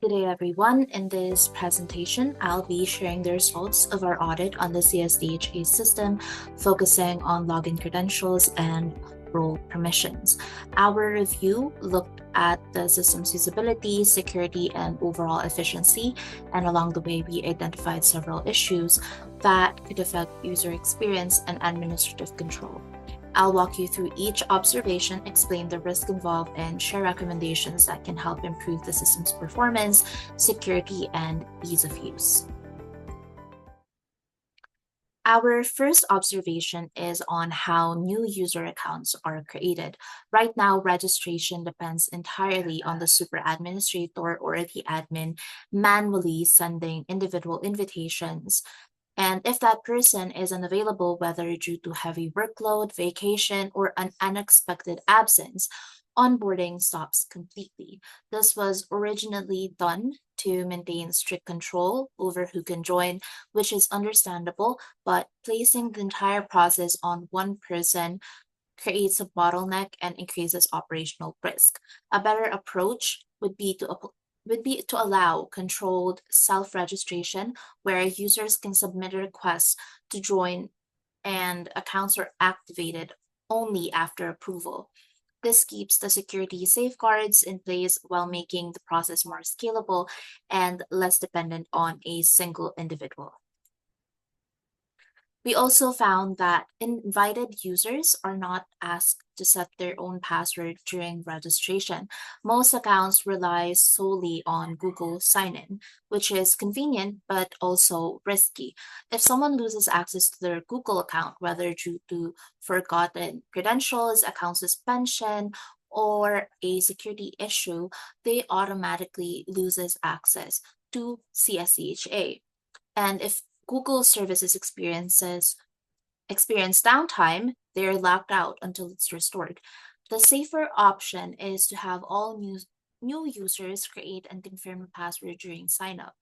Good day, everyone. In this presentation, I'll be sharing the results of our audit on the CSDHA system, focusing on login credentials and role permissions. Our review looked at the system's usability, security, and overall efficiency, and along the way, we identified several issues that could affect user experience and administrative control. I'll walk you through each observation, explain the risk involved, and share recommendations that can help improve the system's performance, security, and ease of use. Our first observation is on how new user accounts are created. Right now, registration depends entirely on the super administrator or the admin manually sending individual invitations. And if that person is unavailable, whether due to heavy workload, vacation, or an unexpected absence, onboarding stops completely. This was originally done to maintain strict control over who can join, which is understandable, but placing the entire process on one person creates a bottleneck and increases operational risk. A better approach would be to allow controlled self-registration where users can submit a request to join and accounts are activated only after approval. This keeps the security safeguards in place while making the process more scalable and less dependent on a single individual. We also found that invited users are not asked to set their own password during registration. Most accounts rely solely on Google sign-in, which is convenient but also risky. If someone loses access to their Google account, whether due to forgotten credentials, account suspension, or a security issue, they automatically loses access to CSDHA. And if Google services experience downtime, they're locked out until it's restored. The safer option is to have all new users create and confirm a password during sign up,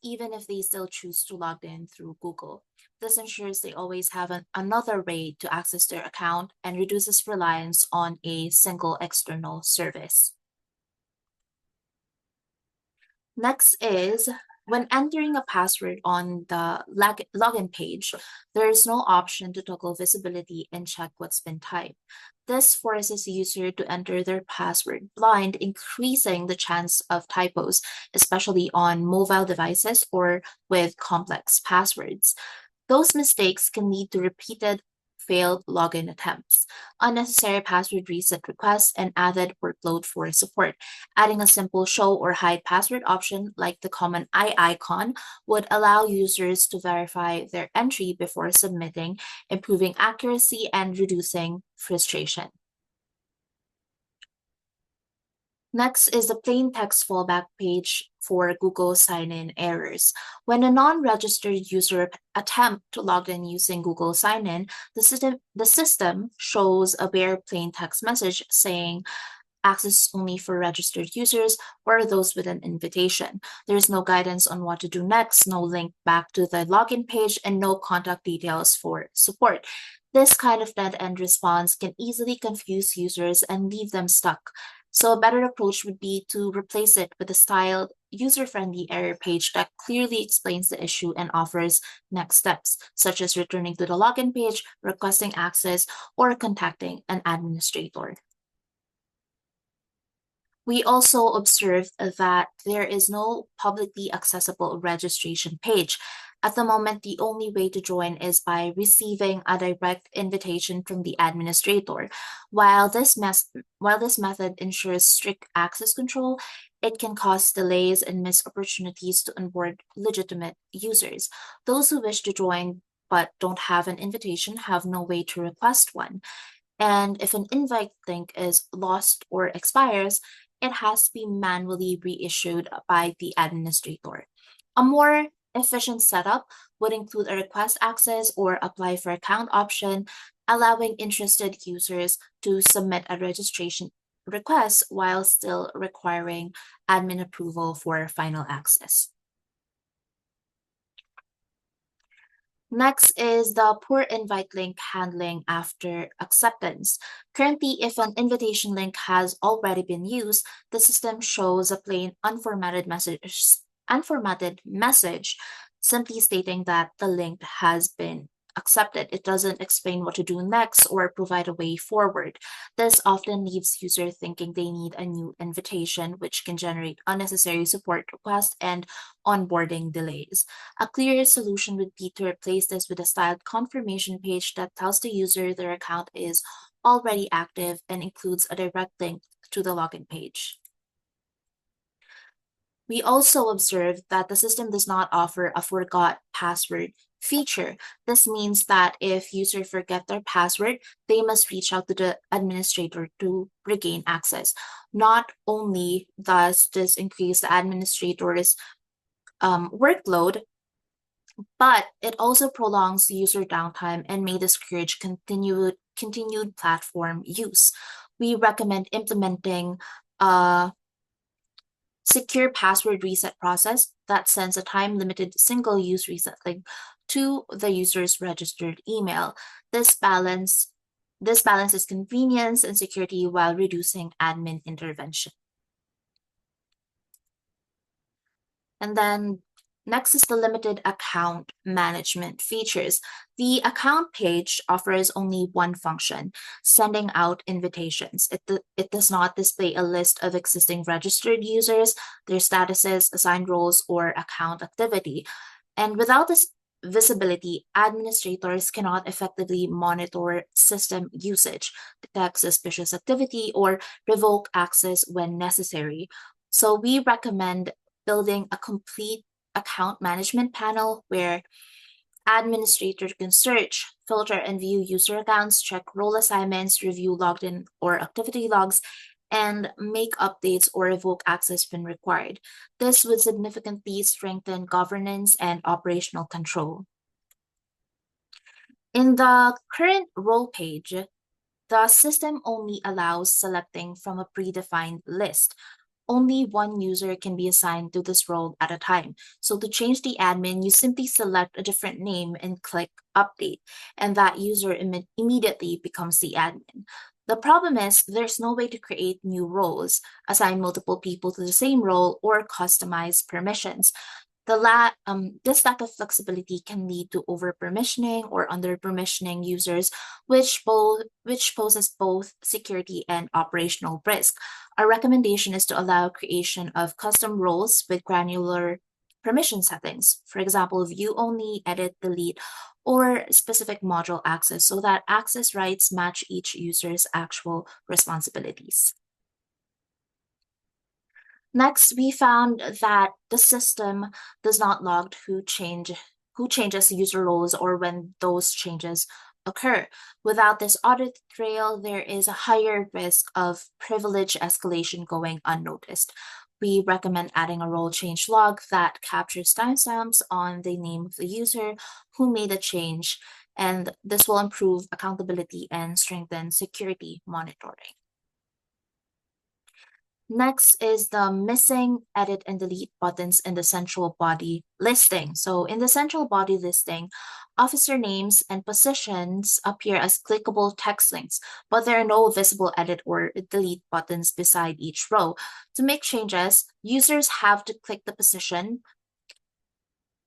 even if they still choose to log in through Google. This ensures they always have another way to access their account and reduces reliance on a single external service. Next is when entering a password on the login page, there is no option to toggle visibility and check what's been typed. This forces the user to enter their password blind, increasing the chance of typos, especially on mobile devices or with complex passwords. Those mistakes can lead to repeated failed login attempts, unnecessary password reset requests, and added workload for support. Adding a simple show or hide password option like the common eye icon would allow users to verify their entry before submitting, improving accuracy and reducing frustration. Next is the plain text fallback page for Google sign-in errors. When a non-registered user attempts to log in using Google sign-in, the system shows a bare plain text message saying access only for registered users or those with an invitation. There's no guidance on what to do next, no link back to the login page, and no contact details for support. This kind of dead-end response can easily confuse users and leave them stuck. So a better approach would be to replace it with a styled, user-friendly error page that clearly explains the issue and offers next steps, such as returning to the login page, requesting access, or contacting an administrator. We also observed that there is no publicly accessible registration page. At the moment, the only way to join is by receiving a direct invitation from the administrator. While this method ensures strict access control, it can cause delays and missed opportunities to onboard legitimate users. Those who wish to join but don't have an invitation have no way to request one. And if an invite link is lost or expires, it has to be manually reissued by the administrator. A more efficient setup would include a request access or apply for account option, allowing interested users to submit a registration request while still requiring admin approval for final access. Next is the poor invite link handling after acceptance. Currently, if an invitation link has already been used, the system shows a plain unformatted message simply stating that the link has been accepted. It doesn't explain what to do next or provide a way forward. This often leaves users thinking they need a new invitation, which can generate unnecessary support requests and onboarding delays. A clearer solution would be to replace this with a styled confirmation page that tells the user their account is already active and includes a direct link to the login page. We also observed that the system does not offer a forgot password feature. This means that if users forget their password, they must reach out to the administrator to regain access. Not only does this increase the administrator's workload, but it also prolongs user downtime and may discourage continued platform use. We recommend implementing a secure password reset process that sends a time-limited single-use reset link to the user's registered email. This balance this balances convenience and security while reducing admin intervention. And then next is the limited account management features. The account page offers only one function, sending out invitations. It does not display a list of existing registered users, their statuses, assigned roles, or account activity. And without this visibility, administrators cannot effectively monitor system usage, detect suspicious activity, or revoke access when necessary. So we recommend building a complete account management panel where administrators can search, filter, and view user accounts, check role assignments, review logged in or activity logs, and make updates or revoke access when required. This would significantly strengthen governance and operational control. In the current role page, the system only allows selecting from a predefined list. Only one user can be assigned to this role at a time. So to change the admin, you simply select a different name and click update, and that user immediately becomes the admin. The problem is there's no way to create new roles, assign multiple people to the same role, or customize permissions. This lack of flexibility can lead to over-permissioning or under-permissioning users, which poses both security and operational risk. Our recommendation is to allow creation of custom roles with granular permission settings. For example, view only, edit, delete, or specific module access so that access rights match each user's actual responsibilities. Next, we found that the system does not log who changes user roles or when those changes occur. Without this audit trail, there is a higher risk of privilege escalation going unnoticed. We recommend adding a role change log that captures timestamps on the name of the user who made the change, and this will improve accountability and strengthen security monitoring. Next is the missing edit and delete buttons in the central body listing. So in the central body listing, officer names and positions appear as clickable text links, but there are no visible edit or delete buttons beside each row. To make changes, users have to click the position,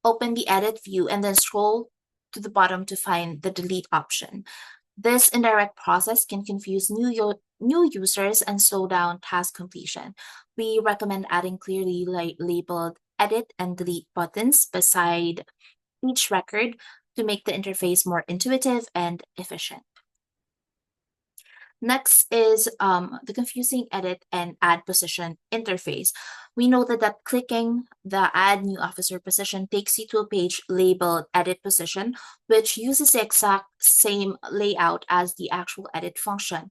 open the edit view, and then scroll to the bottom to find the delete option. This indirect process can confuse new users and slow down task completion. We recommend adding clearly labeled edit and delete buttons beside each record to make the interface more intuitive and efficient. Next is the confusing edit and add position interface. We noted that clicking the add new officer position takes you to a page labeled edit position, which uses the exact same layout as the actual edit function.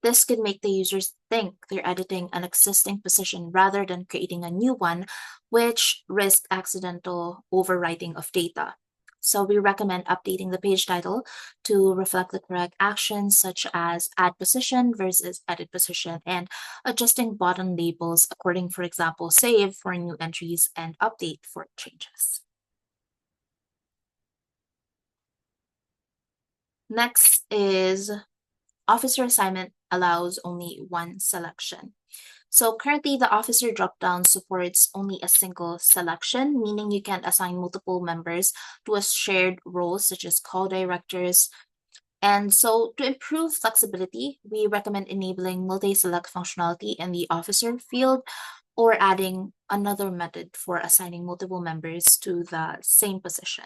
This could make the users think they're editing an existing position rather than creating a new one, which risks accidental overwriting of data. So we recommend updating the page title to reflect the correct actions, such as add position versus edit position, and adjusting button labels according, for example, save for new entries and update for changes. Next is officer assignment allows only one selection. So currently, the officer dropdown supports only a single selection, meaning you can't assign multiple members to a shared role, such as call directors. And so, to improve flexibility, we recommend enabling multi select functionality in the officer field or adding another method for assigning multiple members to the same position.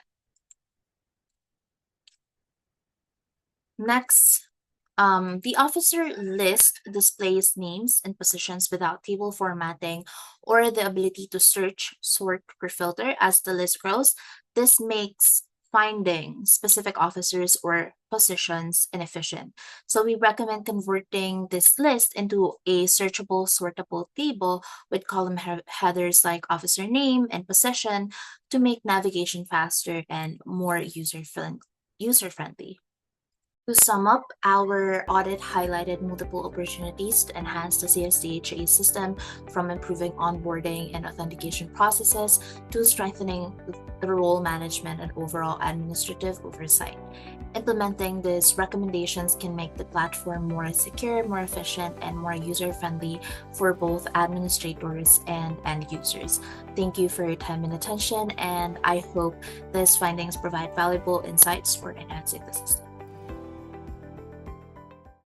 Next, the officer list displays names and positions without table formatting or the ability to search, sort, or filter as the list grows. This makes finding specific officers or positions inefficient. So we recommend converting this list into a searchable, sortable table with column headers like officer name and position to make navigation faster and more user-friendly. To sum up, our audit highlighted multiple opportunities to enhance the CSDHA system, from improving onboarding and authentication processes to strengthening the role management and overall administrative oversight. Implementing these recommendations can make the platform more secure, more efficient, and more user friendly for both administrators and end users. Thank you for your time and attention, and I hope these findings provide valuable insights for enhancing the system.